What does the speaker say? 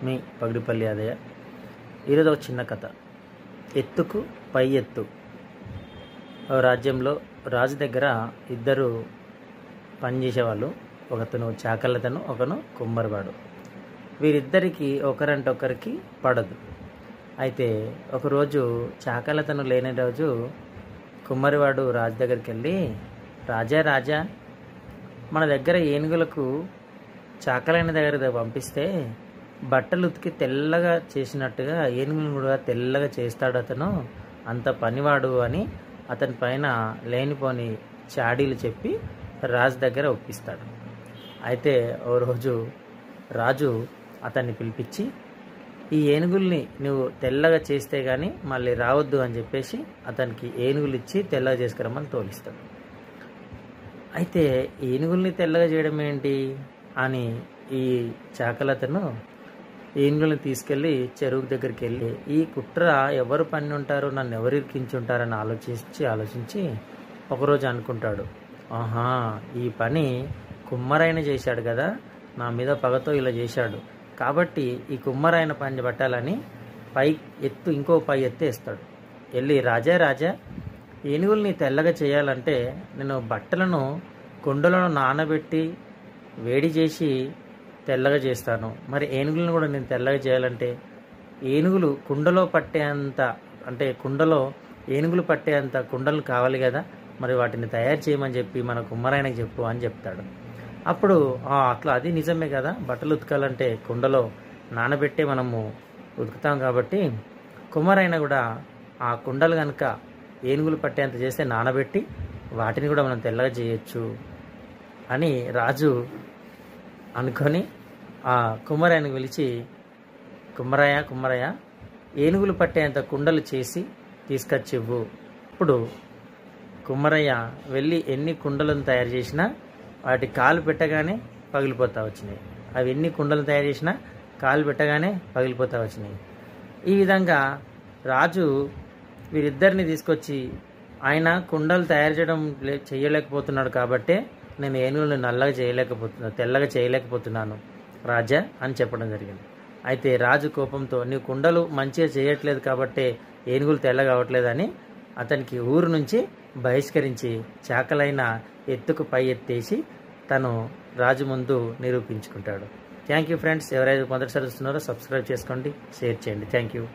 మీ పగిడిపల్లి యాదయ్య. ఈరోజు ఒక చిన్న కథ. ఎత్తుకు పై ఎత్తు. రాజ్యంలో రాజు దగ్గర ఇద్దరు పనిచేసేవాళ్ళు. ఒకతను చాకలతను, ఒకను కుమ్మరివాడు. వీరిద్దరికి ఒకరంటే ఒకరికి పడదు. అయితే ఒకరోజు చాకలతను లేని రోజు కుమ్మరివాడు రాజు దగ్గరికి వెళ్ళి, రాజా మన దగ్గర ఏనుగులకు చాకలైన దగ్గర పంపిస్తే బట్టలు ఉతికి తెల్లగా చేసినట్టుగా ఏనుగులను కూడా తెల్లగా చేస్తాడు అతను, అంత పనివాడు అని అతని పైన లేనిపోని చాడీలు చెప్పి రాజు దగ్గర ఒప్పిస్తాడు. అయితే ఓ రోజు రాజు అతన్ని పిలిపించి, ఈ ఏనుగుల్ని నువ్వు తెల్లగా చేస్తే కానీ మళ్ళీ రావద్దు అని చెప్పేసి అతనికి ఏనుగులు ఇచ్చి తెల్లగా చేసుకురమ్మని తోలిస్తాడు. అయితే ఏనుగుల్ని తెల్లగా చేయడం ఏంటి అని ఈ చాకలతను ఏనుగుల్ని తీసుకెళ్ళి చెరువు దగ్గరికి వెళ్ళి, ఈ కుట్ర ఎవరు పని ఉంటారు, నన్ను ఎవరు ఇరికించుంటారని ఆలోచించి ఒకరోజు అనుకుంటాడు, ఆహా ఈ పని కుమ్మరైన చేశాడు కదా, నా మీద పగతో ఇలా చేశాడు కాబట్టి ఈ కుమ్మరైన పని పట్టాలని ఇంకో పై ఎత్తు వేస్తాడు. వెళ్ళి, రాజా ఏనుగుల్ని తెల్లగా చేయాలంటే నేను బట్టలను కుండలను నానబెట్టి వేడి చేసి తెల్లగా చేస్తాను. మరి ఏనుగులను కూడా నేను తెల్లగా చేయాలంటే ఏనుగులు కుండలో పట్టేంత, అంటే కుండలో ఏనుగులు పట్టేంత కుండలు కావాలి కదా, మరి వాటిని తయారు చేయమని చెప్పి మన కుమ్మరాయనకి చెప్పు అని చెప్తాడు. అప్పుడు అట్లా అది నిజమే కదా, బట్టలు ఉతకాలంటే కుండలో నానబెట్టే మనము ఉతుకుతాం కాబట్టి కుమ్మరాయన కూడా ఆ కుండలు కనుక ఏనుగులు పట్టేంత చేస్తే నానబెట్టి వాటిని కూడా మనం తెల్లగా చేయొచ్చు అని రాజు అనుకొని ఆ కుమ్మరాయనకు పిలిచి, కుమ్మరాయ ఏనుగులు పట్టేంత కుండలు చేసి తీసుకొచ్చివ్వు. ఇప్పుడు కుమ్మరయ్య వెళ్ళి ఎన్ని కుండలను తయారు చేసినా వాటి కాలు పెట్టగానే పగిలిపోతా వచ్చినాయి. అవి ఎన్ని కుండలు తయారు చేసినా కాలు పెట్టగానే పగిలిపోతా వచ్చినాయి. ఈ విధంగా రాజు వీరిద్దరిని తీసుకొచ్చి, ఆయన కుండలు తయారు చేయలేకపోతున్నాడు కాబట్టే నేను ఏనుగులను తెల్లగా చేయలేకపోతున్నాను రాజా అని చెప్పడం జరిగింది. అయితే రాజు కోపంతో, నీవు కుండలు మంచిగా చేయట్లేదు కాబట్టే ఏనుగులు తెల్లగా అవ్వట్లేదని అతనికి ఊరు నుంచి బహిష్కరించి చాకలైన ఎత్తుకు పై ఎత్తేసి తను రాజు ముందు నిరూపించుకుంటాడు. Thank you friends. ఎవరైతే మొదటిసారి చూస్తున్నారో సబ్స్క్రైబ్ చేసుకోండి, షేర్ చేయండి. Thank you.